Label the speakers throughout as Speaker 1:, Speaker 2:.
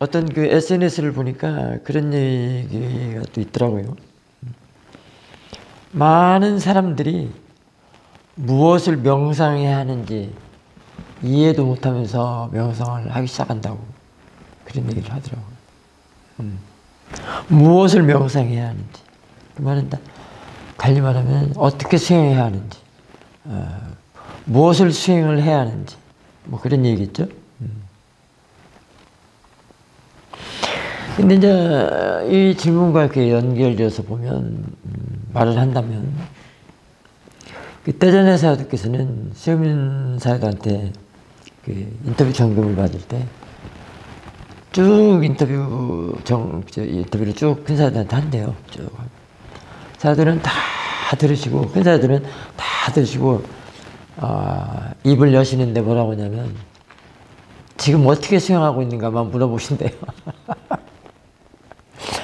Speaker 1: 어떤 그 SNS를 보니까 그런 얘기가 또 있더라고요. 많은 사람들이 무엇을 명상해야 하는지 이해도 못하면서 명상을 하기 시작한다고 그런 얘기를 하더라고요. 무엇을 명상해야 하는지, 그 말은 달리 말하면 어떻게 수행해야 하는지, 무엇을 수행을 해야 하는지, 뭐 그런 얘기겠죠. 근데 이제 이 질문과 이렇게 연결되어서 보면, 말을 한다면, 떼전의 사도께서는 수영민 사도한테 그 인터뷰 점검을 받을 때 쭉 인터뷰를 쭉 큰 사도한테 한대요. 쭉. 사도들은 다 들으시고, 큰 사도들은 다 들으시고, 입을 여시는데 뭐라고 하냐면, 지금 어떻게 수행하고 있는가만 물어보신대요.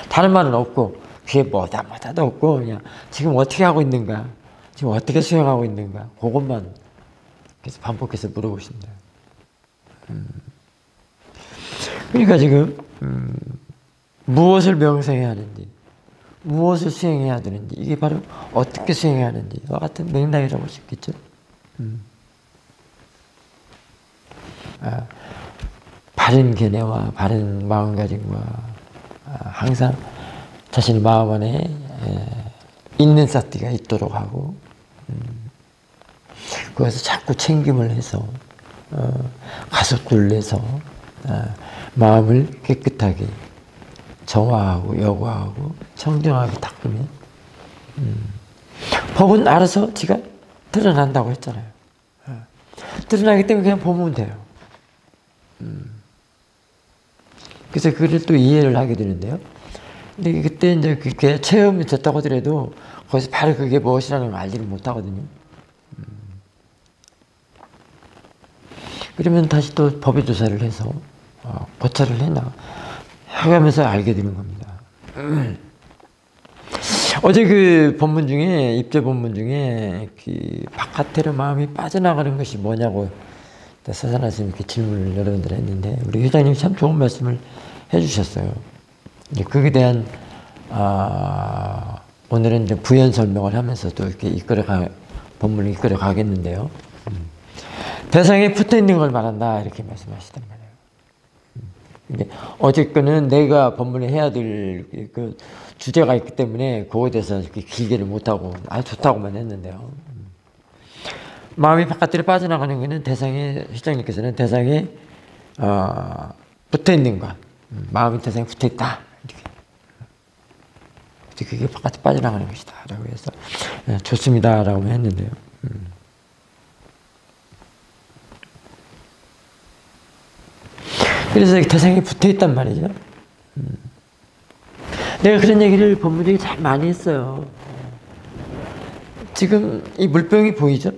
Speaker 1: 다른 말은 없고, 그게 뭐다도 없고, 그냥 지금 어떻게 하고 있는가, 지금 어떻게 수행하고 있는가, 그것만 계속 반복해서 물어보신다. 그러니까 지금, 무엇을 명상해야 하는지, 무엇을 수행해야 되는지, 이게 바로 어떻게 수행해야 하는지와 같은 맥락이라고 할 수 있겠죠. 바른 견해와 바른 마음가짐과 항상 자신의 마음 안에 있는 사티가 있도록 하고, 그것을 자꾸 챙김을 해서 가속도를 내서 마음을 깨끗하게 정화하고 여과하고 청정하게 닦으면 법은 알아서 지가 드러난다고 했잖아요. 드러나기 때문에 그냥 보면 돼요. 그래서 그걸 또 이해를 하게 되는데요. 근데 그때 이제 그게 체험이 됐다고 하더라도 거기서 바로 그게 무엇이라는 걸 알지를 못하거든요. 그러면 다시 또 법의 조사를 해서 고찰을 해가면서 알게 되는 겁니다. 어제 그 본문 중에, 입제 본문 중에 그 바깥으로 마음이 빠져나가는 것이 뭐냐고 서산아 선생님이 이렇게 질문을 여러분들 했는데, 우리 회장님이 참 좋은 말씀을 해주셨어요. 이제 그에 대한 오늘은 이제 부연 설명을 하면서 또 이렇게 본문을 이끌어 가겠는데요. 대상에 붙어 있는 걸 말한다, 이렇게 말씀하시단 말이에요. 근데 어쨌거는 내가 본문에 해야 될 그 주제가 있기 때문에 그거에 대해서 이렇게 길게를 못하고 좋다고만 했는데요. 마음이 바깥으로 빠져나가는 것은 대상에, 회장님께서는 대상에 붙어 있는 것, 마음이 대상에 붙어 있다, 이렇게. 그게 바깥에 빠져나가는 것이다 라고 해서 좋습니다 라고 했는데요. 그래서 대상에 붙어 있단 말이죠. 내가 그런 얘기를 본문 중에 잘 많이 했어요. 지금 이 물병이 보이죠?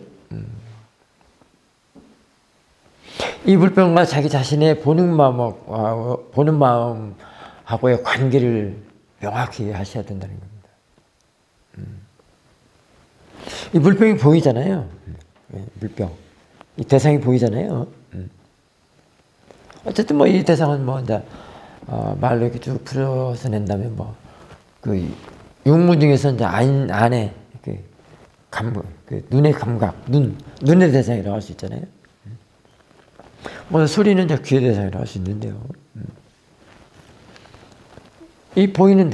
Speaker 1: 이 물병과 자기 자신의 보는 마음하고의 관계를 명확히 하셔야 된다는 겁니다. 이 물병이 보이잖아요. 물병. 이 대상이 보이잖아요. 어쨌든 뭐 이 대상은 뭐 이제 말로 이렇게 쭉 풀어서 낸다면 뭐 그 육문 중에서 이제 안에 그 눈의 감각, 눈의 대상이라고 할 수 있잖아요. 뭐 소리는 이제 귀의 대상이라고 할 수 있는데요. 이 보이는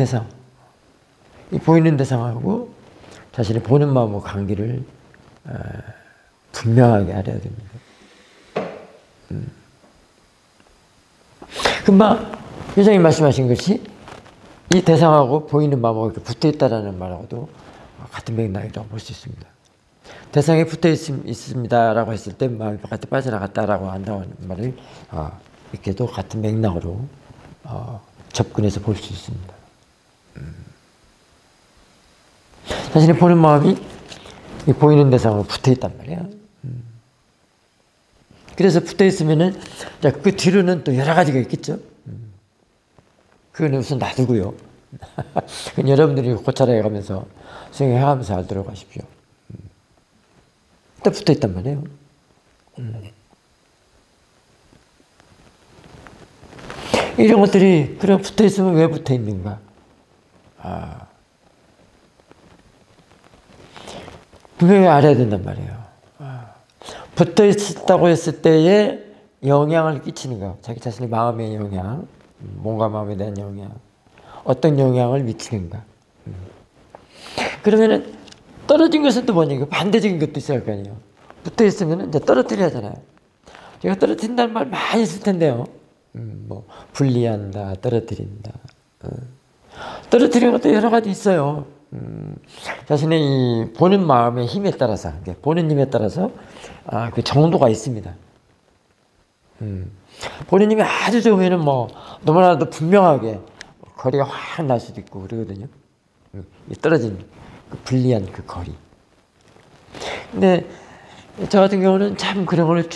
Speaker 1: 대상하고 자신의 보는 마음과 관계를 분명하게 알아야 됩니다. 금방 회장님 말씀하신 것이 이 대상하고 보이는 마음하고 이렇게 붙어 있다라는 말하고도 같은 맥락이라고 볼 수 있습니다. 대상에 붙어 있습니다라고 했을 때 마음이 바깥에 빠져나갔다라고 한다는 말을 이렇게도 같은 맥락으로 접근해서 볼 수 있습니다. 자신이 보는 마음이 보이는 대상으로 붙어 있단 말이에요. 그래서 붙어 있으면은 그 뒤로는 또 여러 가지가 있겠죠. 그건 우선 놔두고요. 그건 여러분들이 고찰해 가면서 수행해 가면서 알도록 하십시오. 또 붙어 있단 말이에요. 이런 것들이 그럼 붙어 있으면 왜 붙어 있는가? 분명히 알아야 된단 말이에요. 붙어 있었다고 했을 때에 영향을 끼치는 거, 자기 자신의 마음의 영향, 몸과 마음에 대한 영향, 어떤 영향을 미치는가. 그러면은 떨어진 것은 또 뭐냐? 반대적인 것도 있어야 할 거 아니에요. 붙어 있으면 이제 떨어뜨려야 하잖아요. 제가 떨어뜨린다는 말 많이 쓸 텐데요. 뭐 분리한다, 떨어뜨린다. 떨어뜨리는 것도 여러 가지 있어요. 자신의 이 보는 마음의 힘에 따라서, 보는 힘에 따라서 그 정도가 있습니다. 보는 힘이 아주 좋으면은 뭐 너무나도 분명하게 거리가 확 날 수도 있고 그러거든요. 떨어진 그 불리한 그 거리. 근데 저 같은 경우는 참 그런 걸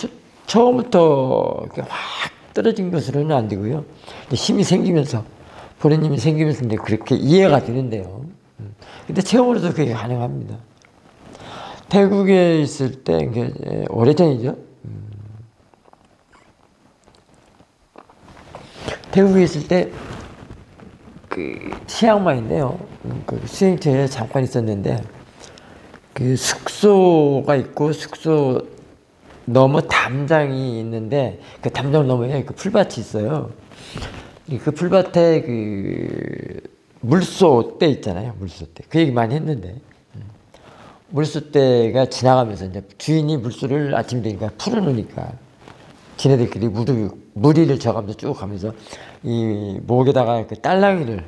Speaker 1: 처음부터 이렇게 확 떨어진 것으로는 안 되고요. 힘이 생기면서, 보는 힘이 생기면서 이제 그렇게 이해가 되는데요. 근데 체험으로도 그게 가능합니다. 태국에 있을 때, 이게 오래전이죠. 태국에 있을 때, 그, 치앙마이인데요. 그 수행처에 잠깐 있었는데, 그 숙소가 있고, 숙소 너머 담장이 있는데, 그 담장 너머에 그 풀밭이 있어요. 그 풀밭에 그, 물소떼 있잖아요. 물소떼. 그 얘기 많이 했는데, 물소떼가 지나가면서 이제 주인이 물소를 아침 되니까 풀어놓으니까, 지네들끼리 무리를 져가면서 쭉 가면서 이 목에다가 그 딸랑이를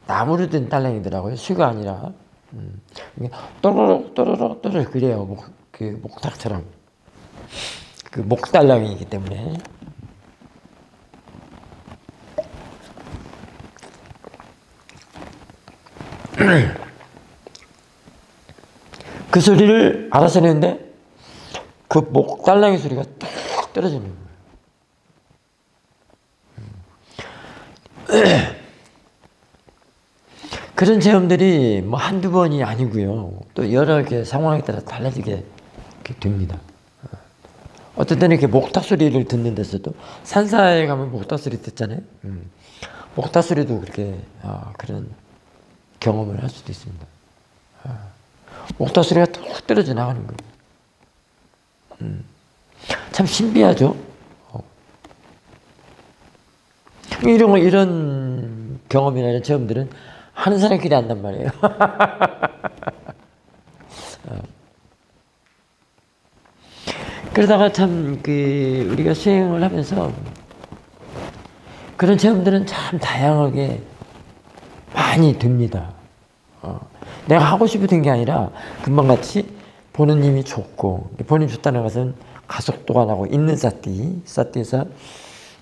Speaker 1: 나무로 된 딸랑이더라고요. 수가 아니라 또르륵 또르륵 또르륵 그래요. 그 목탁처럼 그 목딸랑이이기 때문에 그 소리를 알아서 내는데 그 목딸랑이 소리가 딱 떨어지는 거예요. 그런 체험들이 뭐 한두 번이 아니고요. 또 여러 개 상황에 따라 달라지게 됩니다. 어떤 때는 이렇게 목탁 소리를 듣는 데서도 산사에 가면 목탁 소리 듣잖아요. 목탁 소리도 그렇게 그런 경험을 할 수도 있습니다. 목탁 소리가 툭 떨어져 나가는 거예요. 참 신비하죠. 이런 경험이나 이런 체험들은 하는 사람끼리 한단 말이에요. 그러다가 참 우리가 수행을 하면서 그런 체험들은 참 다양하게 많이 됩니다. 내가 하고 싶은 게 아니라 금방같이 보는 힘이 좋고, 보는 힘이 좋다는 것은 가속도가 나고 있는 사띠에서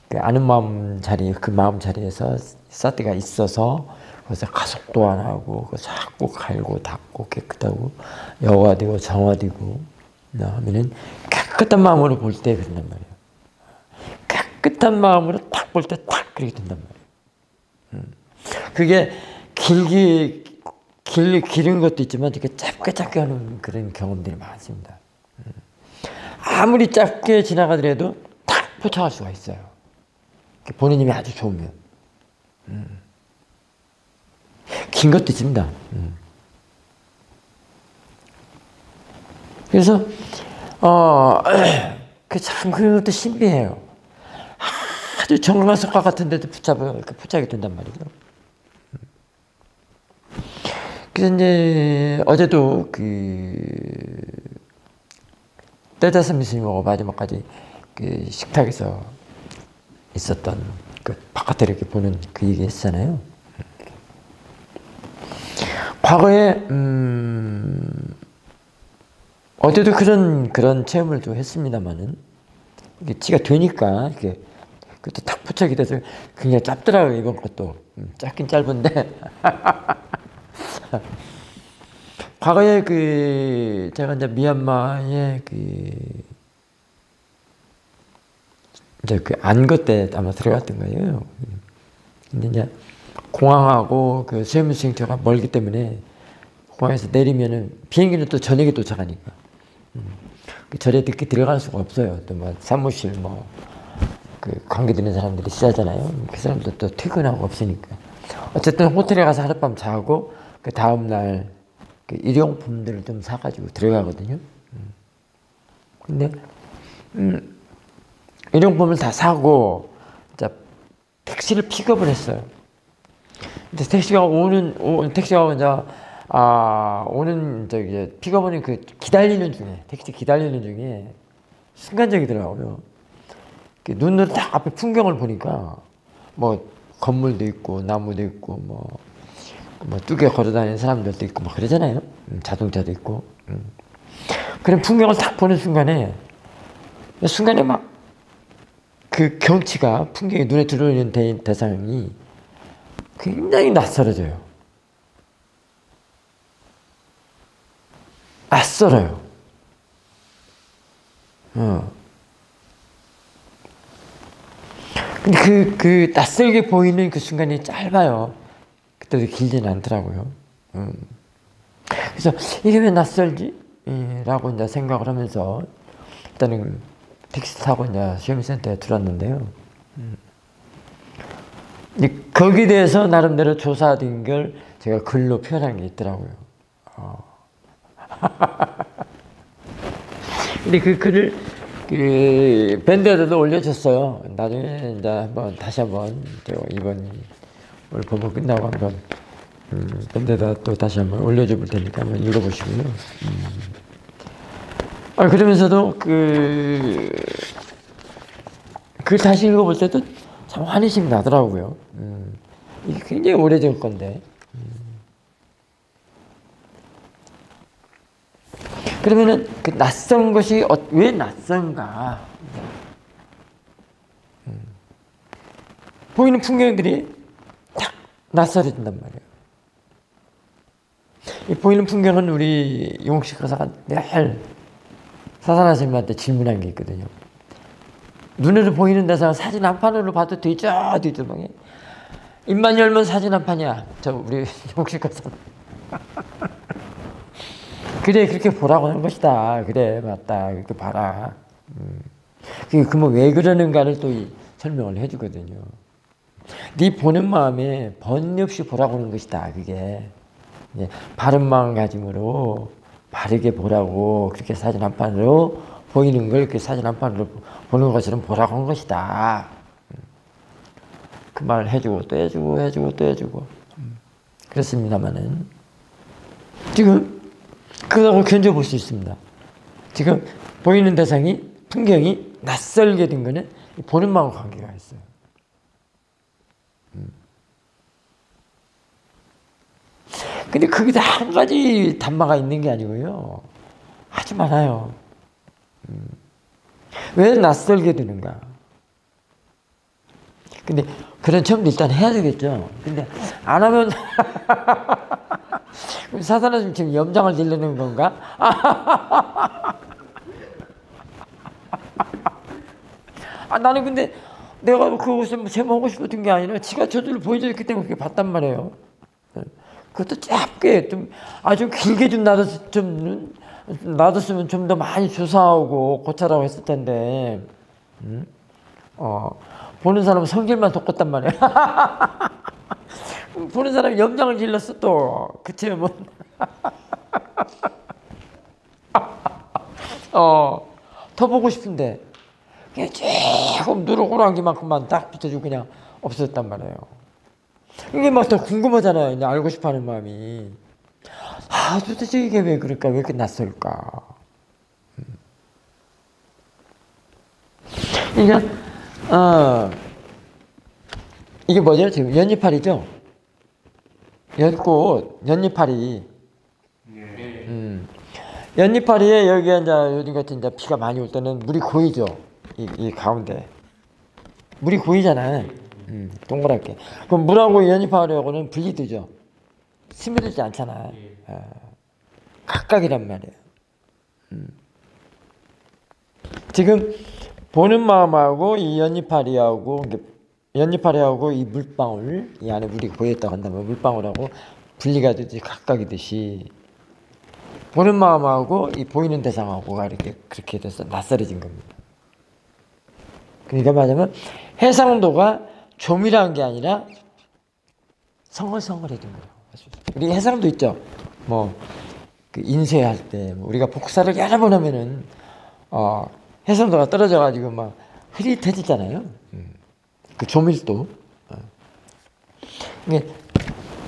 Speaker 1: 그 아는 마음 자리, 그 마음 자리에서 사띠가 있어서 그래서 가속도가 나고 자꾸 갈고 닦고 깨끗하고 여화되고 정화되고 하면은 깨끗한 마음으로 볼 때 그런단 말이에요. 깨끗한 마음으로 딱 볼 때 딱 그렇게 된단 말이에요. 그게 기른 것도 있지만 이렇게 짧게 하는 그런 경험들이 많습니다. 아무리 짧게 지나가더라도 딱 포착할 수가 있어요. 보는 힘이 아주 좋으면. 긴 것도 있습니다. 그래서 참 그런 것도 신비해요. 아주 정말 석가 같은 데도 포착이 된단 말이죠. 그래서 이제 어제도 떼자스미 스님하고 마지막까지 그 식탁에서 있었던 그 바깥에 이렇게 보는 그 얘기 했잖아요. 과거에 어제도 그런 체험을 좀 했습니다만은 이게 지가 되니까 이게 그것도 탁 포착이 돼서 굉장히 짧더라고요. 이번 것도 짧긴 짧은데 과거에 제가 이제 미얀마에 이제 안거 때 아마 들어갔던 거예요. 근데 이제 공항하고 그 수행무수행처가 멀기 때문에 공항에서 내리면은 비행기는 또 저녁에 도착하니까 그 절에 늦게 들어갈 수가 없어요. 또 뭐 사무실 그 관계 되는 사람들이 있잖아요. 그 사람들 또 퇴근하고 없으니까. 어쨌든 호텔에 가서 하룻밤 자고 그 다음날 그 일용품들을 좀 사가지고 들어가거든요. 근데 일용품을 다 사고 이제 택시를 픽업을 했어요. 근데 택시가 택시가 이제 오는 저기 픽업은 그 기다리는 중에 택시 기다리는 중에 순간적이더라고요. 눈으로 딱 앞에 풍경을 보니까 뭐 건물도 있고 나무도 있고 뭐 뚝에 걸어다니는 사람들도 있고 뭐 그러잖아요. 자동차도 있고. 그런 풍경을 딱 보는 순간에 막 그 경치가 풍경이 눈에 들어오는 대상이 굉장히 낯설어져요. 낯설어요. 근데 그 낯설게 보이는 그 순간이 짧아요. 그때도 길지는 않더라고요. 그래서 이게 왜 낯설지? 라고 이제 생각을 하면서 일단은 택시 타고 이제 시험센터에 들어왔는데요. 거기에 대해서 나름대로 조사된 걸 제가 글로 표현한 게 있더라고요. 근데 그 글을 그 밴드에도 올려줬어요. 나중에 이제 다시 한번 이번 오늘 본문 끝나고 한번 밴드에다 또 다시 한번 올려줄 테니까 한번 읽어보시고요. 그러면서도 그 다시 읽어볼 때도 참 환희심이 나더라고요. 이게 굉장히 오래전 건데. 그러면은 그 낯선 것이 왜 낯선가? 보이는 풍경들이 딱 낯설어진단 말이에요. 이 보이는 풍경은 우리 용식 가사가 늘 사산아스님한테 질문한 게 있거든요. 눈으로 보이는 데서 사진 한 판으로 봐도 되죠? 뒤쪽방에 입만 열면 사진 한 판이야. 저 우리 용식 가사. 그래 그렇게 보라고 하는 것이다. 그래 맞다. 그렇게 봐라. 그러면 왜 그러는가를 또 설명을 해주거든요. 네 보는 마음에 번뇌 없이 보라고 하는 것이다. 그게 바른 마음가짐으로 바르게 보라고 그렇게 사진 한 판으로 보이는 걸 그 사진 한 판으로 보는 것처럼 보라고 한 것이다. 그 말을 해주고 또 해주고 그렇습니다만은 지금 그거하고 견뎌볼 수 있습니다. 지금 보이는 대상이 풍경이 낯설게 된 거는 보는 마음과 관계가 있어요. 근데 거기다 한 가지 단마가 있는 게 아니고요. 아주 많아요. 왜 낯설게 되는가? 근데 그런 체험도 일단 해야 되겠죠. 근데 안 하면 사사는 지금 염장을 지르는 건가? 나는 근데 내가 그것을 제모하고 싶었던 게 아니라 지가 저절로 보여줬기 때문에 그렇게 봤단 말이에요. 그것도 짧게 좀 아주 길게 좀 놔뒀으면 좀 더 많이 조사하고 고찰하고 했을 텐데 보는 사람은 성질만 돋궜단 말이야. 보는 사람이 염장을 질렀어 또 그 체험은. 더 보고 싶은데 그냥 조금 누르고랑기만큼만 딱 비춰주고 그냥 없어졌단 말이에요. 이게 막 더 궁금하잖아요. 이제 알고 싶어하는 마음이. 도대체 이게 왜 그럴까? 왜 이렇게 낯설까? 그러니까 이게 뭐죠? 지금 연잎파리죠? 연꽃, 연잎파리. 연잎파리에 여기에 이제 요즘 같은 이제 비가 많이 올 때는 물이 고이죠. 이 가운데 물이 고이잖아요. 동그랗게. 그럼 물하고 연잎파리하고는 분리되죠. 스며들지 않잖아. 각각이란 말이에요. 지금 보는 마음하고 이 연잎파리하고 이 물방울, 이 안에 물이 고여있다고 한다면 물방울하고 분리가 되듯이 각각이듯이 보는 마음하고 이 보이는 대상하고가 이렇게 그렇게 돼서 낯설어진 겁니다. 그러니까 말하자면 해상도가 조밀한 게 아니라 성글성글해진 거예요. 우리 해상도 있죠. 뭐 그 인쇄할 때 우리가 복사를 여러 번 하면은 해상도가 떨어져가지고 막 흐릿해지잖아요. 그 조밀도.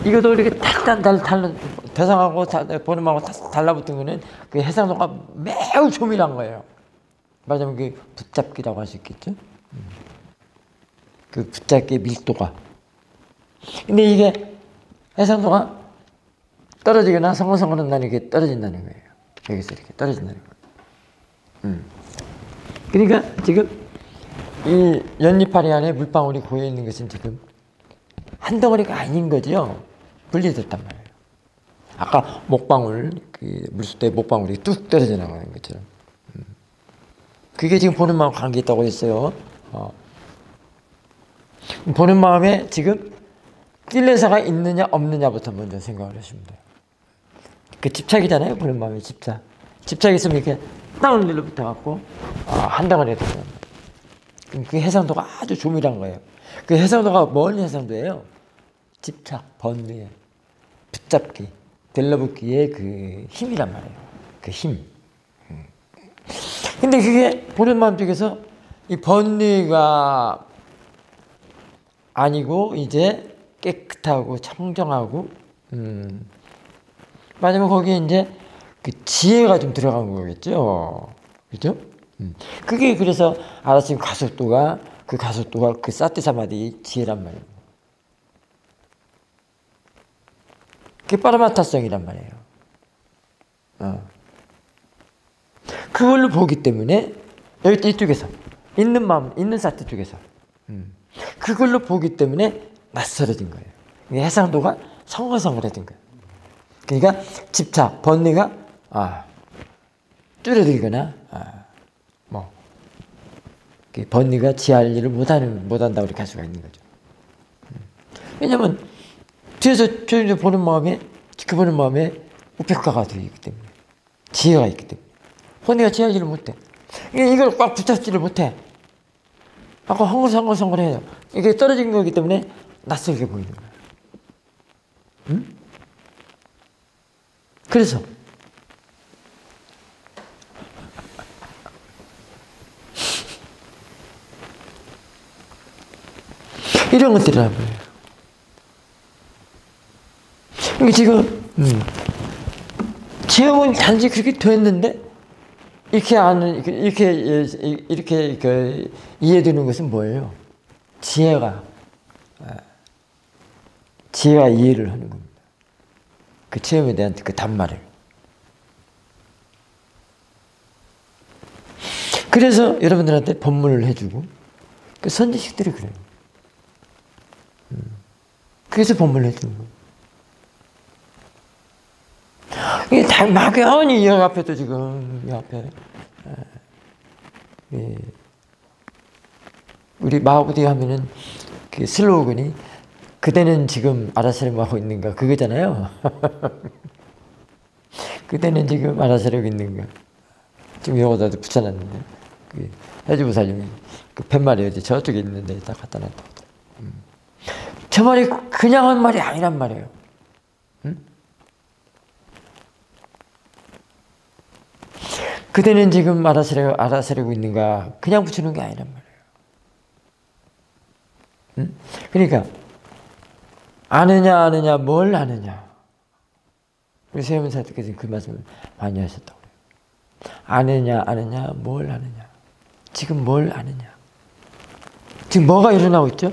Speaker 1: 이것도 이렇게 대상하고 번음하고 달라붙은 거는 그 해상도가 매우 조밀한 거예요. 말하자면 그 붙잡기라고 할 수 있겠죠. 그 붙잡기의 밀도가. 근데 이게 해상도가 떨어지거나 성글성글한 이렇게 떨어진다는 거예요. 여기서 이렇게 떨어진다는 거예요. 그러니까 지금 이 연잎파리 안에 물방울이 고여 있는 것은 지금 한 덩어리가 아닌 거죠. 분리됐단 말이에요. 아까 목방울, 그 물속대 목방울이 뚝 떨어져 나가는 것처럼. 그게 지금 보는 마음 관계 있다고 했어요. 보는 마음에 지금 낄레사가 있느냐 없느냐부터 먼저 생각을 하시면 돼요. 그 집착이잖아요. 보는 마음에 집착. 집착이 있으면 이렇게 땅을 눌러붙어 갖고 한 덩어리가 되는 거예요. 그 해상도가 아주 조밀한 거예요. 그 해상도가 뭔 해상도예요? 집착, 번뇌, 붙잡기, 들러붙기의 그 힘이란 말이에요. 그 힘. 근데 그게 보는 마음 쪽에서 이 번뇌가 아니고 이제 깨끗하고 청정하고 마지막 거기에 이제 그 지혜가 좀 들어간 거겠죠. 그죠? 그게 그래서 알아서 가속도가 그 사티사마디 지혜란 말이에요. 그게 파라마타성이란 말이에요. 그걸로 보기 때문에 여기 이쪽에서 있는 마음, 있는 사티 쪽에서 그걸로 보기 때문에 낯설어진 거예요. 해상도가 성글성글해진 거예요. 그러니까 집착, 번뇌가 줄어들거나 뭐 번뇌가 지할 일을 못한다고 이렇게 할 수가 있는 거죠. 왜냐하면 뒤에서 보는 마음에 그 보는 마음에 우페카가 들어있기 때문에 지혜가 있기 때문에 번뇌가 지할 일을 못해. 이걸 꽉 붙잡지를 못해. 아까 헝글헝글해요. 이게 떨어진 거기 때문에 낯설게 보이는 거예요. 그래서 이런 것들이란 말이에요. 이게 지금 체험은 단지 그렇게 됐는데 이렇게 이해되는 것은 뭐예요? 지혜가 이해를 하는 겁니다. 그 체험에 대한 그 단말을. 그래서 여러분들한테 법문을 해주고 그 선지식들이 그래요. 그래서 법문을 해주는 거예요. 이게 다 막연히 이 앞에도 지금 이 앞에 우리 마하보디 하면은 그 슬로건이 그대는 지금 아라사림 하고 있는가 그거잖아요. 그대는 지금 아라사림 있는가. 지금 여기다도 붙여놨는데 그 해주부사님이 그 팻말이 어디 저쪽에 있는데 딱 갖다 놨다. 저 말이 그냥 한 말이 아니란 말이에요. 그대는 지금 알아서려고 있는가 그냥 붙이는 게 아니란 말이에요. 그러니까 아느냐 뭘 아느냐. 우리 세문사님께서 그 말씀을 많이 하셨다고 해요. 아느냐 뭘 아느냐. 지금 뭘 아느냐. 지금 뭐가 일어나고 있죠?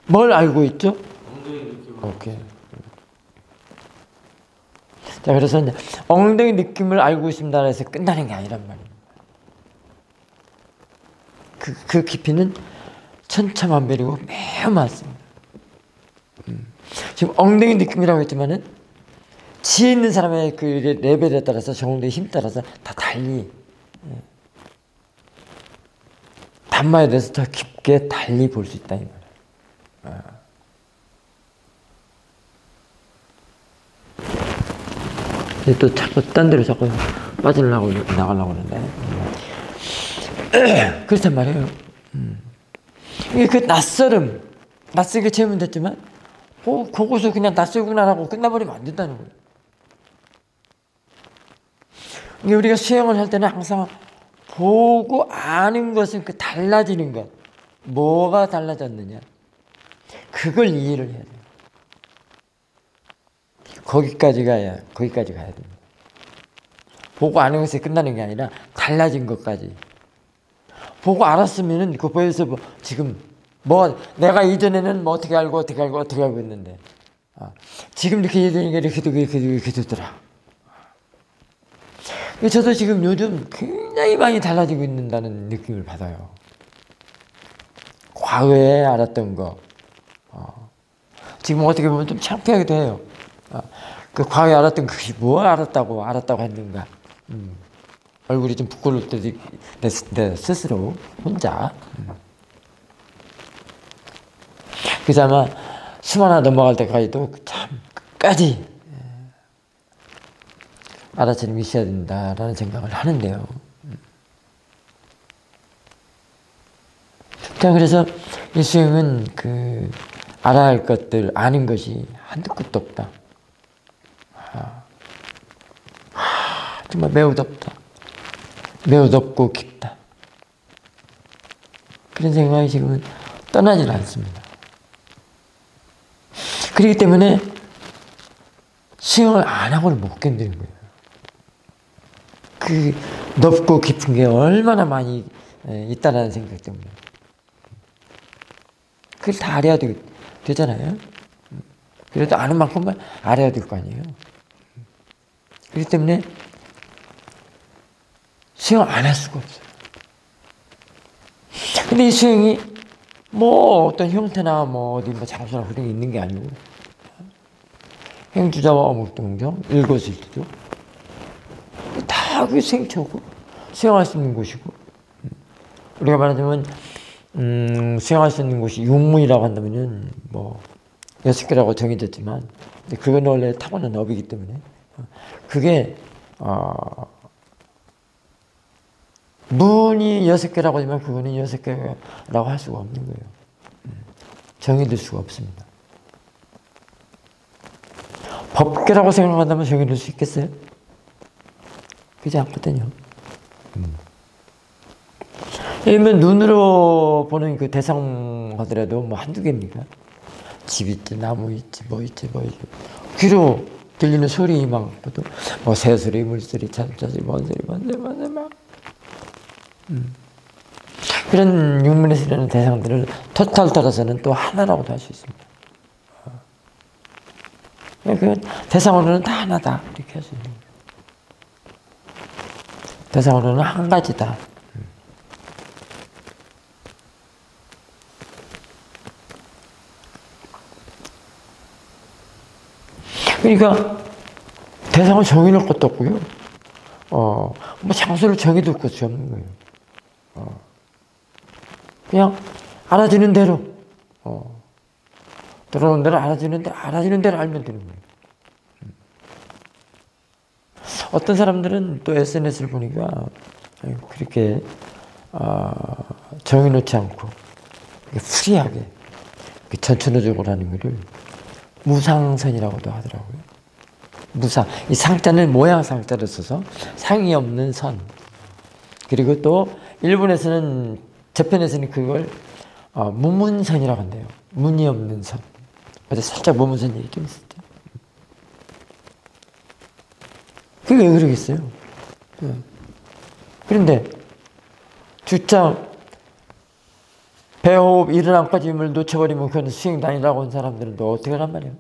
Speaker 1: 뭘 알고 있죠? 오케이. 자, 그래서 이제 엉덩이 느낌을 알고 있습니다 해서 끝나는 게 아니란 말입니다. 그 깊이는 천차만별이고 매우 많습니다. 지금 엉덩이 느낌이라고 했지만은 지혜 있는 사람의 그 레벨에 따라서 정도의 힘에 따라서 다 달리 단마에 대해서 더 깊게 달리 볼 수 있다 이 말이에요. 또 자꾸 딴 데로 자꾸 나가려고 하는데 그렇단 말이에요. 이게 그 낯설게 채우면 됐지만, 그것을 그냥 낯설구나라고 끝나버리면 안 된다는 거예요. 이게 우리가 수행을 할 때는 항상 보고 아는 것은 그 달라지는 것, 뭐가 달라졌느냐, 그걸 이해를 해야 돼요. 거기까지 가야 됩니다. 보고 아는 것에 끝나는 게 아니라 달라진 것까지. 보고 알았으면은 그 보여서 지금 내가 이전에는 어떻게 알고 했는데, 지금 이렇게 되니까 이렇게 되더라. 저도 지금 요즘 굉장히 많이 달라지고 있는다는 느낌을 받아요. 과거에 알았던 거, 지금 어떻게 보면 좀 창피하기도 해요. 그 과거에 알았던 그것이 뭘 알았다고 했는가. 얼굴이 좀 부끄러울 때도 내 스스로 혼자. 그래서 아마 수만화 넘어갈 때까지도 참 끝까지 알아차림이 있어야 된다라는 생각을 하는데요. 자, 그래서 이 수행은 알아야 할 것들, 아는 것이 한두 끝도 없다. 정말 매우 덥다. 매우 덥고 깊다. 그런 생각이 지금은 떠나질 않습니다. 그렇기 때문에 수행을 안 하고는 못 견디는 거예요. 그 넓고 깊은 게 얼마나 많이 있다는 생각 때문에. 그걸 다 알아야 되잖아요. 그래도 아는 만큼만 알아야 될 거 아니에요. 그렇기 때문에 수행을 안 할 수가 없어요. 근데 이 수행이 어떤 형태나 어디 장소나 그런 게 있는 게 아니고, 행주자와 어묵동정, 일거수일투족, 다 그게 생초고, 수행할 수 있는 곳이고, 우리가 말하자면, 수행할 수 있는 곳이 육문이라고 한다면은, 6개라고 정해졌지만, 근데 그건 원래 타고난 업이기 때문에, 그게, 문이 6개라고 하지만 그거는 6개라고 할 수가 없는 거예요. 정해둘 수가 없습니다. 법계라고 생각한다면 정해둘 수 있겠어요? 그렇지 않거든요. 예를 들면 눈으로 보는 그 대상 하더라도 한두 개입니까? 집 있지, 나무 있지, 있지. 귀로 들리는 소리만큼도 새소리, 물소리, 참소리, 뭔 소리 막. 그런 육문에서 일어나는 대상들을 토탈 따라서는 또 하나라고도 할 수 있습니다. 그 대상으로는 다 하나다 이렇게 할 수 있는 거예요. 대상으로는 한 가지다. 그러니까 대상을 정해놓을 것도 없고요. 장소를 정해둘 것이 없는 거예요. 그냥 알아지는 대로, 들어오는 대로 알아지는 대로 알면 되는 거예요. 어떤 사람들은 또 SNS를 보니까 그렇게 정해놓지 않고 프리하게 전천후적으로 하는 것을 무상선이라고도 하더라고요. 무상. 이 상자는 모양 상자를 써서 상이 없는 선. 그리고 또 일본에서는 저편에서는 그걸 무문선이라고 한대요. 문이 없는 선. 어제 살짝 무문선 얘기 좀 있었죠. 그게 왜 그러겠어요? 그런데 주장 배호흡 일어난 꺼짐을 놓쳐버리면 그건 수행도 아니라고 한 사람들은 또 어떻게 하란 말이에요?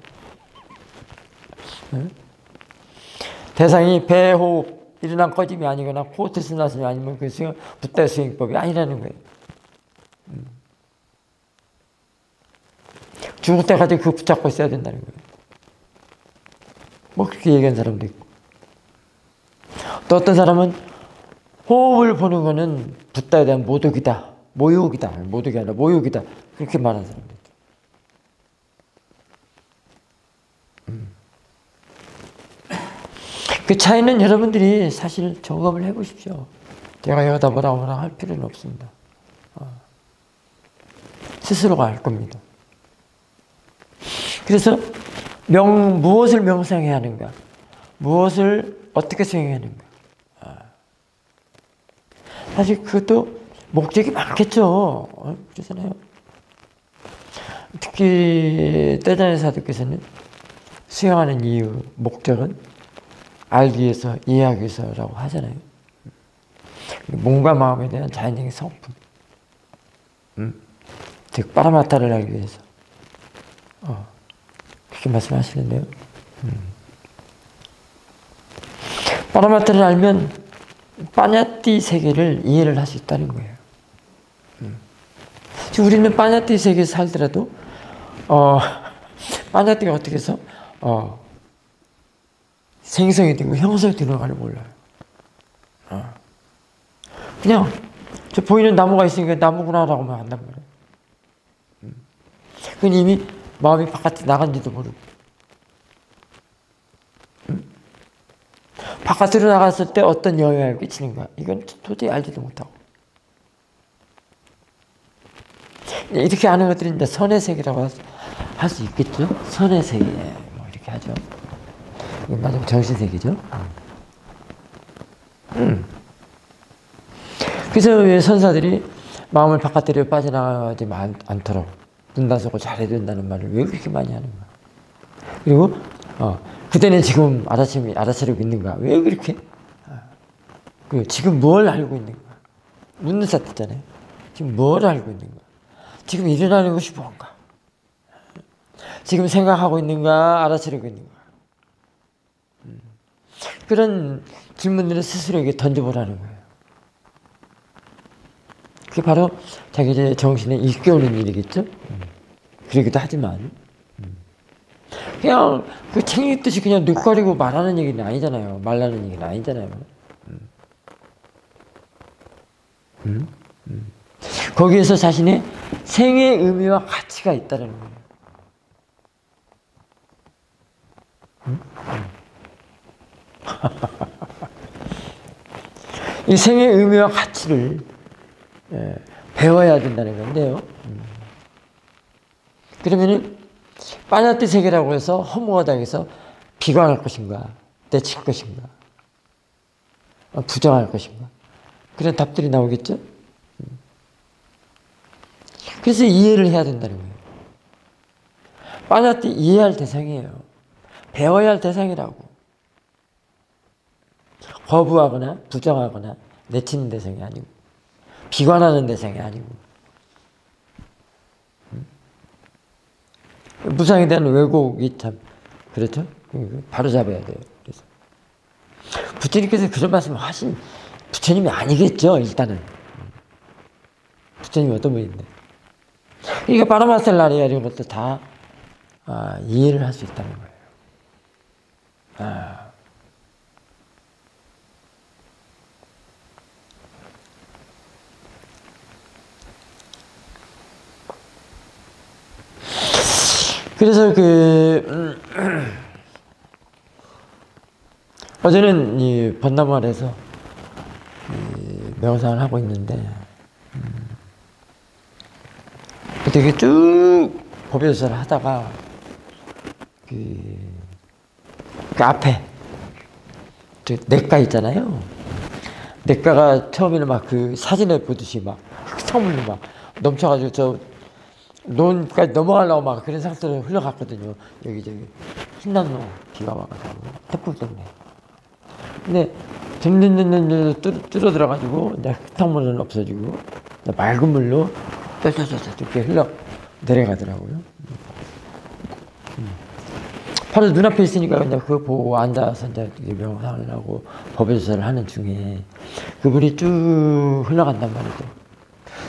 Speaker 1: 대상이 배호흡 일어난 꺼짐이 아니거나 코트스 나슴이 아니면 그 수행, 붓다의 수행법이 아니라는 거예요. 죽을 때까지 그 붙잡고 있어야 된다는 거예요. 그렇게 얘기하는 사람도 있고. 또 어떤 사람은 호흡을 보는 거는 붓다에 대한 모독이다. 모욕이다. 모독이 아니라 모욕이다. 그렇게 말하는 사람도 있다. 그 차이는 여러분들이 사실 점검을 해보십시오. 제가 여기다 뭐라 할 필요는 없습니다. 스스로가 알 겁니다. 그래서 무엇을 명상해야 하는가? 무엇을 어떻게 수행해야 하는가? 사실 그것도 목적이 많겠죠. 그러잖아요. 특히 떼자의 사도께서는 수행하는 이유, 목적은 알기 위해서, 이해하기 위해서라고 하잖아요. 몸과 마음에 대한 자연적인 성품. 즉, 빠라마타를 알기 위해서. 그렇게 말씀하시는데요. 빠라마타를 알면 빠냐띠 세계를 이해를 할 수 있다는 거예요. 지금 우리는 빠냐띠 세계에서 살더라도 빠냐띠가 어떻게 해서 생성이 되고 형성이 되는 가를 몰라요. 그냥 저 보이는 나무가 있으니까 나무구나라고만 한단 말이에요. 그건 이미 마음이 바깥에 나간지도 모르고. 바깥으로 나갔을 때 어떤 영향을 끼치는가, 이건 도저히 알지도 못하고. 이렇게 아는 것들이 이제 선의 세계라고 할 수 있겠죠? 선의 세계, 뭐 이렇게 하죠. 이건 맞으면 정신 세계죠. 그래서 왜 선사들이 마음을 바깥으로 빠져나가지 않도록 눈 다속고 잘해야 된다는 말을 왜 그렇게 많이 하는가? 그리고 그때는 지금 알아차리고 있는가? 왜 그렇게? 지금 뭘 알고 있는가? 묻는 사태잖아요. 지금 뭘 알고 있는가? 지금 일어나는 것이 뭔가? 지금 생각하고 있는가? 알아차리고 있는가? 그런 질문들을 스스로에게 던져보라는 거예요. 그게 바로 자기의 정신에 일깨우는 일이겠죠? 그러기도 하지만 그냥 그 책 읽듯이 그냥 눈 가리고 말하는 얘기는 아니잖아요. 말하는 얘기는 아니잖아요. 거기에서 자신의 생의 의미와 가치가 있다는 거예요. 이 생의 의미와 가치를 배워야 된다는 건데요. 그러면은 빠냐띠 세계라고 해서 허무하다고 비관할 것인가, 내칠 것인가, 부정할 것인가, 그런 답들이 나오겠죠. 그래서 이해를 해야 된다는 거예요. 빠냐띠 이해할 대상이에요. 배워야 할 대상이라고. 거부하거나 부정하거나 내치는 대상이 아니고, 비관하는 대상이 아니고, 무상에 대한 왜곡이 참 그렇죠? 바로 잡아야 돼요. 그래서 부처님께서 그런 말씀을 하신 부처님이 아니겠죠. 일단은 부처님이 어떤 분인데, 그러니까 파라마셀라리아 이런 것도 다 이해를 할 수 있다는 거예요. 그래서 어제는 이 번남 아래에서 명상을 하고 있는데 되게 쭉 법요사를 하다가 그 앞에 냇가 있잖아요. 냇가가 처음에는 막 그 사진에 보듯이 막 흙탕물로 막 넘쳐가지고 저 논까지 넘어가려고 막 그런 상태로 흘러갔거든요. 여기저기 흰남노 비가 와가지고 태풍 때문에. 근데 점점 줄어들어가지고 이제 흙탕물은 없어지고 맑은 물로 쫄쫄쫄쫄 이렇게 흘러 내려가더라고요. 바로 눈앞에 있으니까 그냥 그거 보고 앉아서 이제 명상을 하고 법요사를 하는 중에 그 물이 쭉 흘러간단 말이죠.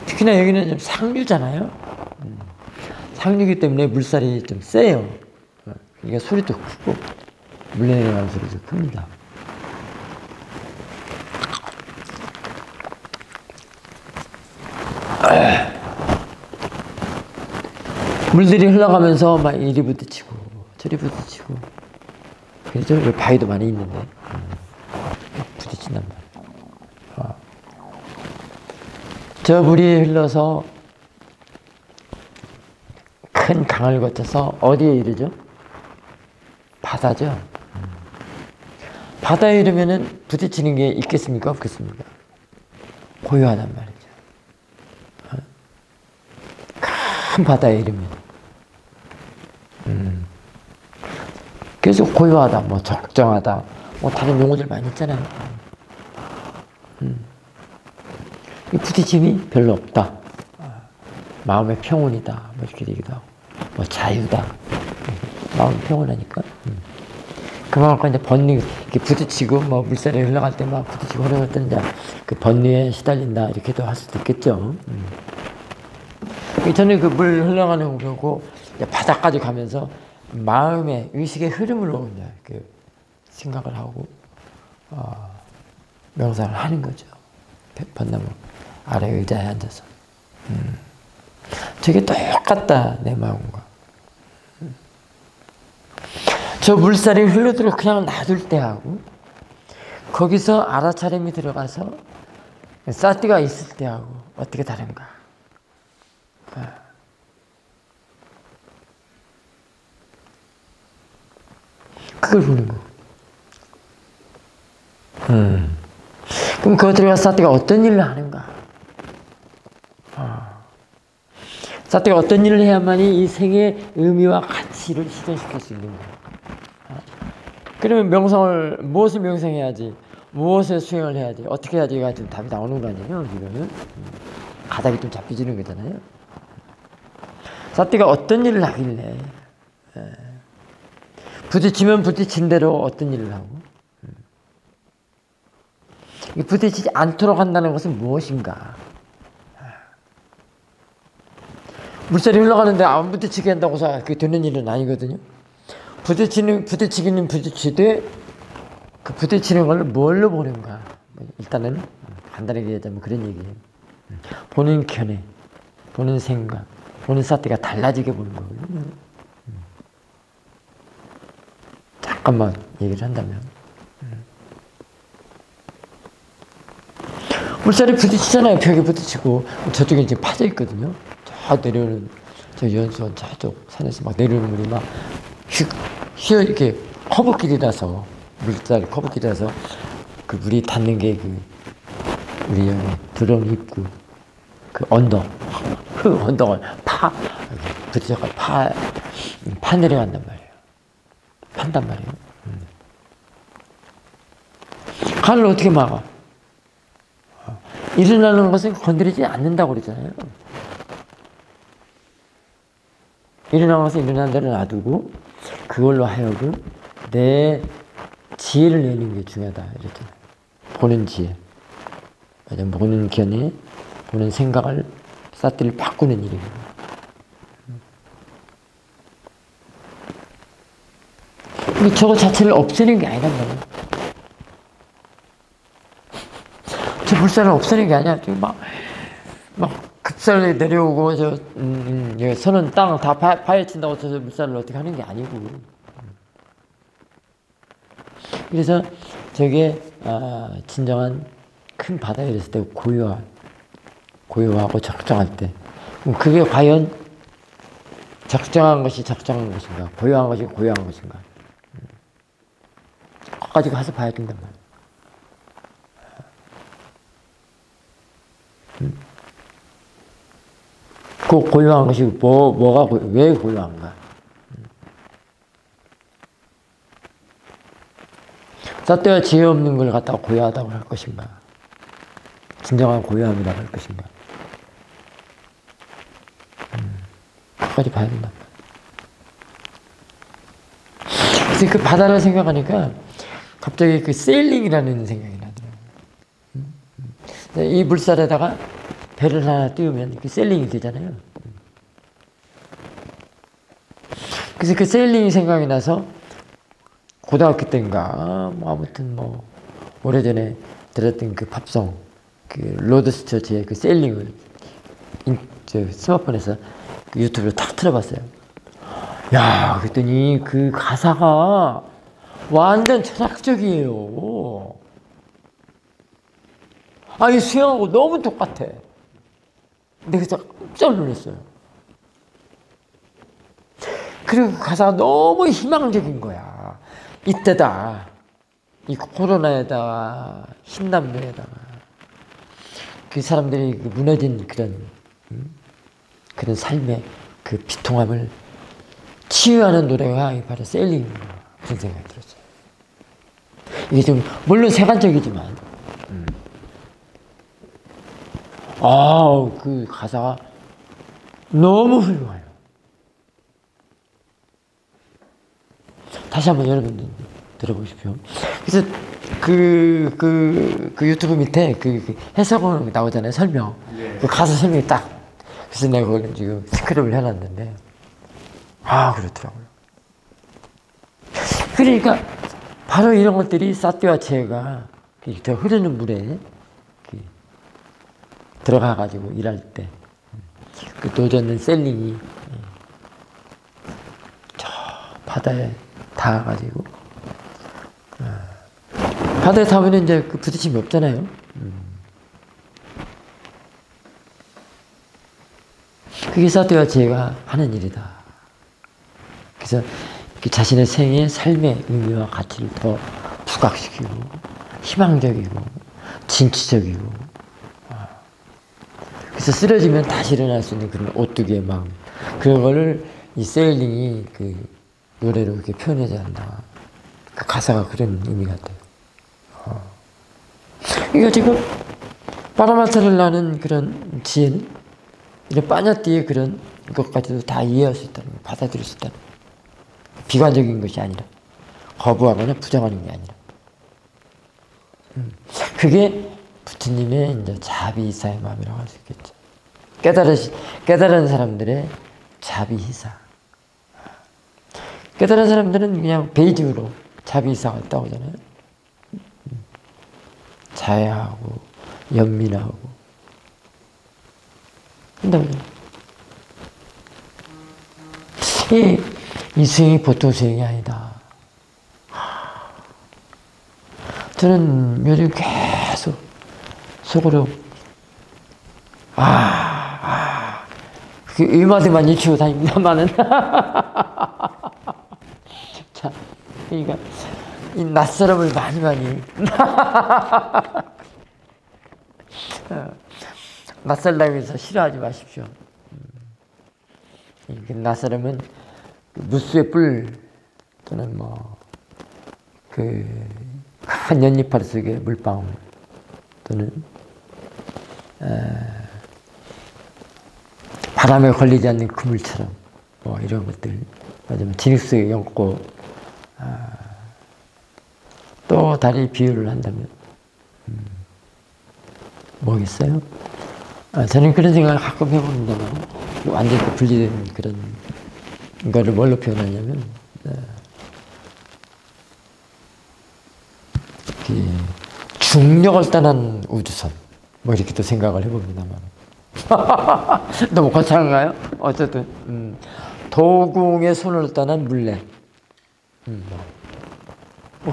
Speaker 1: 특히나 여기는 좀 상류잖아요. 상류이기 때문에 물살이 좀 세요. 그러니까 소리도 크고 물 내려가는 소리도 큽니다. 물들이 흘러가면서 막 이리 부딪히고 저리 부딪히고 그렇죠? 여기 바위도 많이 있는데 부딪힌단 말이에요. 저 물이 흘러서 큰 강을 거쳐서 어디에 이르죠? 바다죠. 바다에 이르면은 부딪히는 게 있겠습니까? 없겠습니까? 고요하단 말이죠. 큰 바다에 이르면. 계속 고요하다, 뭐 적정하다, 뭐 다른 용어들 많이 있잖아요. 이 부딪힘이 별로 없다. 마음의 평온이다. 뭐 이렇게 되기도 하고, 뭐 자유다. 마음이 평온하니까. 그만큼 이제 번뇌, 이렇게 부딪히고, 뭐 물살이 흘러갈 때 막 부딪히고 흘러갈 때는 이제 그 번뇌에 시달린다. 이렇게도 할 수도 있겠죠. 저는 그 물 흘러가는 거 보고 바다까지 가면서 마음의 의식의 흐름으로 이제 그 생각을 하고 명상을 하는 거죠. 벚나무 아래 의자에 앉아서. 저게 똑같다 내 마음과. 저 물살이 흘러들어 그냥 놔둘 때하고 거기서 알아차림이 들어가서 싸티가 있을 때하고 어떻게 다른가. 그걸 보는 거. 그럼 그거 들어가서 사태가 어떤 일을 하는가? 사태가 어떤 일을 해야만이 이 생의 의미와 가치를 실현시킬 수 있는 거야. 그러면 명상을, 무엇을 명상해야지? 무엇을 수행을 해야지? 어떻게 해야지가 좀 답이 나오는 거 아니에요? 이거는 가닥이 좀 잡혀지는 거잖아요. 사태가 어떤 일을 하길래? 부딪히면 부딪힌 대로 어떤 일을 하고, 부딪히지 않도록 한다는 것은 무엇인가? 물살이 흘러가는데 안 부딪히게 한다고 해서 그게 되는 일은 아니거든요. 부딪히기는 부딪히되 그 부딪히는 걸 뭘로 보는가? 일단은 간단하게 얘기하자면 그런 얘기예요. 보는 견해, 보는 생각, 보는 사태가 달라지게 보는 거거든요. 잠깐만 얘기를 한다면 물살이 부딪히잖아요. 벽에 부딪히고 저쪽에 이제 파져 있거든요. 저 내려오는 저 연수원 저쪽 산에서 막 내려오는 물이 막 휘어 이렇게 커브길이라서 물살 커브길이라서 그 물이 닿는 게 그 우리 여기 드럼 입구 그 언덕 그 언덕을 부딪혀가 파 내려간단 말이에요. 판단 말이에요. 칼을 어떻게 막아? 일어나는 것은 건드리지 않는다고 그러잖아요. 일어나는 것은 일어나는 대로 놔두고 그걸로 하여금 내 지혜를 내는 게 중요하다. 이랬잖아요. 보는 지혜. 보는 견해, 보는 생각을 사태를 바꾸는 일입니다. 근데 저거 자체를 없애는 게 아니란 말이에요. 저 물살을 없애는 게 아니야. 막 급살에 내려오고 선은 땅 다 파헤친다고 저 물살을 어떻게 하는 게 아니고. 그래서 저게 진정한 큰 바다에 있을 때 고요하고 적정할 때 그럼 그게 과연 적정한 것이 적정한 것인가, 고요한 것이 고요한 것인가. 거기까지 가서 봐야 된단 말이야. 그 고요한 것이 왜 고요한가? 사태와 지혜 없는 걸 갖다가 고요하다고 할 것인가? 진정한 고요함이라고 할 것인가? 그까지 봐야 된다. 그래서 그 바다를 생각하니까 갑자기 그 세일링이라는 생각이 나더라고요. 이 물살에다가 배를 하나 띄우면 그 세일링이 되잖아요. 그래서 그 세일링이 생각이 나서 고등학교 때인가 아무튼 오래전에 들었던 그 팝송 그 로드스처치의 그 세일링을 스마트폰에서 그 유튜브로 탁 틀어봤어요. 야, 그랬더니 그 가사가 완전 철학적이에요. 아니 수영하고 너무 똑같아. 근데 그래서 깜짝 놀랐어요. 그리고 가사가 너무 희망적인 거야. 이때다. 이 코로나에다가 흰남노에다가 그 사람들이 그 무너진 그런 삶의 그 비통함을 치유하는 노래가 바로 세일링이구나. 그런 생각이 들었어요. 이게 좀 물론 세간적이지만 그 가사가 너무 훌륭해요. 다시 한번 여러분들 들어보십시오. 그래서 그 유튜브 밑에 그 해석은 나오잖아요. 설명.
Speaker 2: 예.
Speaker 1: 그 가사 설명이 딱. 그래서 내가 그걸 지금 스크립을 해놨는데, 그렇더라고요. 그러니까 바로 이런 것들이 사티와 체가 저 흐르는 물에 들어가가지고 일할 때, 그 도전은 셀링이 저 바다에 닿아가지고, 바다에 닿으면 이제 그 부딪힘이 없잖아요. 그게 사티와 체가 하는 일이다. 그래서 자신의 생의 삶의 의미와 가치를 더 부각시키고, 희망적이고, 진취적이고, 그래서 쓰러지면 다시 일어날 수 있는 그런 오뚜기의 마음. 그런 거를 이 세일링이 그 노래로 이렇게 표현하지 않나. 그 가사가 그런 의미 같아요. 그러니까 지금 파라마타를 나는 그런 지혜는 이런 빠냐띠의 그런 것까지도 다 이해할 수 있다는 거예요. 받아들일 수 있다는 거예요. 비관적인 것이 아니라, 거부하거나 부정하는 게 아니라. 그게 부처님의 이제 자비이사의 마음이라고 할 수 있겠죠. 깨달은 사람들의 자비이사. 깨달은 사람들은 그냥 베이직으로 자비이사가 있다고 하잖아요. 자애하고, 연민하고. 한다고 하잖아요. 이 수행이 보통 수행이 아니다. 저는 요즘 계속 속으로 그 이마디만 일치고 다닙니다만은 자, 그러니까 이 낯설음을 많이 낯설다고 해서 싫어하지 마십시오. 낯설음은 무수의 뿔 또는 큰 연잎알 속의 물방울 또는 바람에 걸리지 않는 그물처럼 이런 것들, 맞으면 진흙속에 엮고 또 다리 비유를 한다면 뭐겠어요? 저는 그런 생각을 가끔 해봅니다만 완전히 분리된 그런 거를 뭘로 표현하냐면 중력을 떠난 우주선 이렇게 또 생각을 해봅니다만 너무 거창한가요? 어쨌든 도궁의 손을 떠난 물레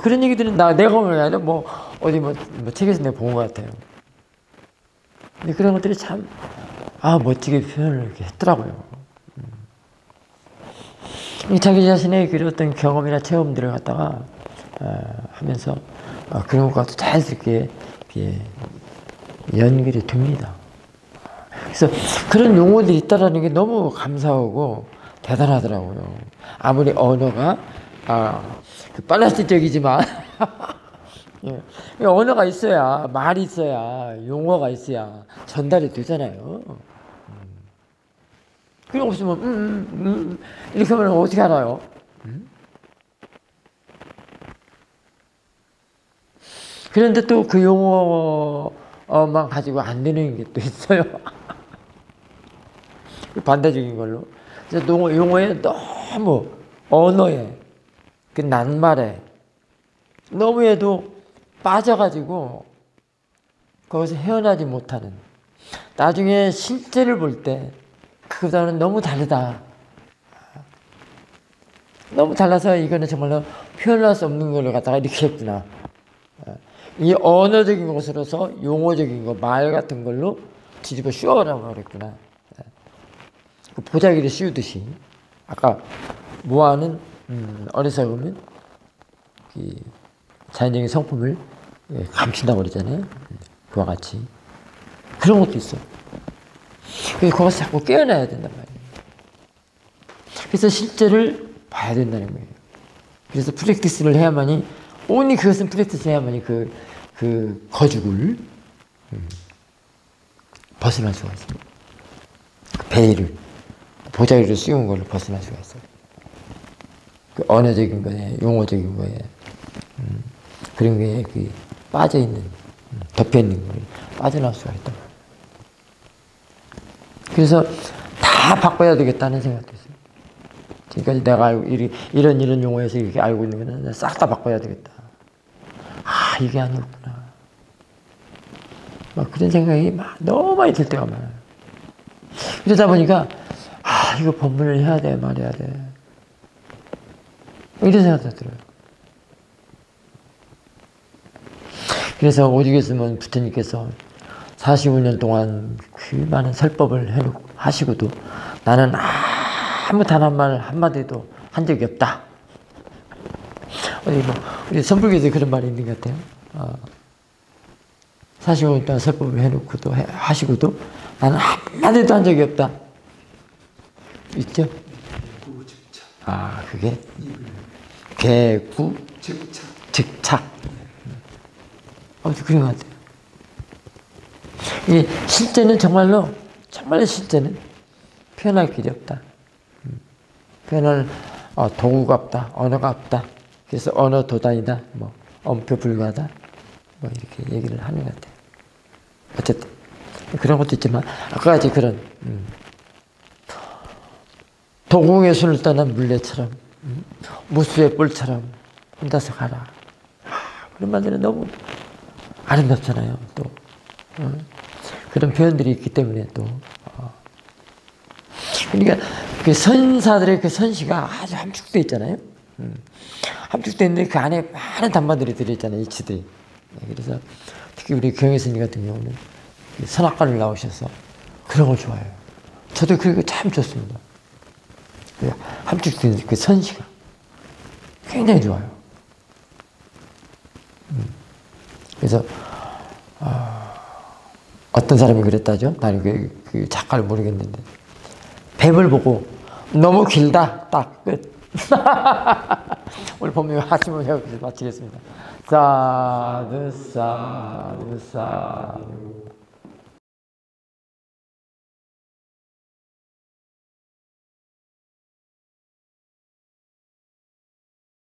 Speaker 1: 그런 얘기들은 내가 본 게 아니라 어디 책에서 내가 본 것 같아요. 근데 그런 것들이 참 멋지게 표현을 이렇게 했더라고요. 자기 자신의 그 어떤 경험이나 체험들을 갖다가 하면서 그런 것과도 자연스럽게 연결이 됩니다. 그래서 그런 용어들이 있다라는 게 너무 감사하고 대단하더라고요. 아무리 언어가 빨라스틱적이지만 언어가 있어야, 말이 있어야, 용어가 있어야 전달이 되잖아요. 그런 거 없으면 이렇게 하면 어떻게 알아요? 그런데 또 그 용어만 가지고 안 되는 게 또 있어요. 반대적인 걸로. 그래서 용어에 너무 언어에 그 낱말에 너무해도 빠져가지고 거기서 헤어나지 못하는, 나중에 실제를 볼 때 그보다는 너무 다르다. 너무 달라서 이거는 정말로 표현할 수 없는 걸 갖다가 이렇게 했구나. 이 언어적인 것으로서 용어적인 거, 말 같은 걸로 뒤집어 씌워라고 그랬구나. 그 보자기를 씌우듯이. 아까 모아는 어리석음은 그 자연적인 성품을 감춘다고 그러잖아요. 그와 같이 그런 것도 있어. 그래서 그것을 자꾸 깨어나야 된단 말이에요. 그래서 실제를 봐야 된다는 거예요. 그래서 프랙티스를 해야만이, 오니 그것은 프랙티스를 해야만이 그 거죽을 벗어날 수가 있습니다. 그 베일을, 보자기를 씌운 걸로 벗어날 수가 있어요. 그 언어적인 거에, 용어적인 거에, 그런 게 그 빠져있는, 덮여있는 거에 빠져나올 수가 있다. 그래서 다 바꿔야 되겠다는 생각도 있어요. 지금까지 내가 알고, 이런 용어에서 이렇게 알고 있는 거는 싹 다 바꿔야 되겠다. 아, 이게 아니었구나. 막 그런 생각이 막 너무 많이 들 때가 많아요. 그러다 보니까, 아, 이거 법문을 해야 돼, 말해야 돼. 이런 생각도 들어요. 그래서 오죽 했으면 부처님께서 45년 동안 그 많은 설법을 하시고도 나는 아무 단 한 말 한마디도 한 적이 없다. 우리 선불교에서 그런 말이 있는 것 같아요. 45년 동안 설법을 해놓고도 하시고도 나는 한마디도 한 적이 없다. 있죠? 그게 개구 즉착. 그런 것 같아요. 이 실제는 정말로 실제는 표현할 길이 없다. 표현할 도구가 없다. 언어가 없다. 그래서 언어 도단이다. 엄표 불가하다. 이렇게 얘기를 하는 것 같아요. 어쨌든 그런 것도 있지만 아까 같이 그런 도공의 손을 떠난 물레처럼 무수의 뿔처럼 혼자서 가라. 그런 말들은 너무 아름답잖아요. 또 그런 표현들이 있기 때문에 또 그러니까 그 선사들의 그 선시가 아주 함축되어 있잖아요. 함축되어 있는데 그 안에 많은 단반들이 들어있잖아요. 이치들이. 그래서 특히 우리 경혜 스님 같은 경우는 선악관을 나오셔서 그런 걸 좋아해요. 저도 그거 참 좋습니다. 함축되어 있는 그 선시가 굉장히 좋아요. 그래서 어떤 사람이 그랬다죠? 나는 그 작가를 모르겠는데 뱀을 보고 너무 길다. 딱 끝. 오늘 본문 하시면 여기서 마치겠습니다. 사두 사두 사두.